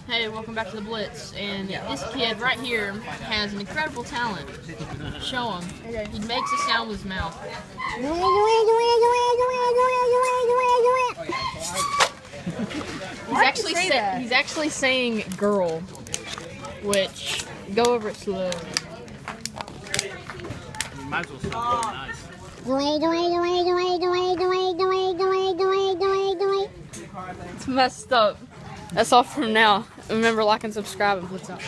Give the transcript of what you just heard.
Hey, welcome back to the Blitz. And this kid right here has an incredible talent. Show him. He makes a sound with his mouth. He's actually saying "girl," which go over it slow. You might as well stop being nice. It's messed up. That's all from now. Remember, like and subscribe and Blitz out.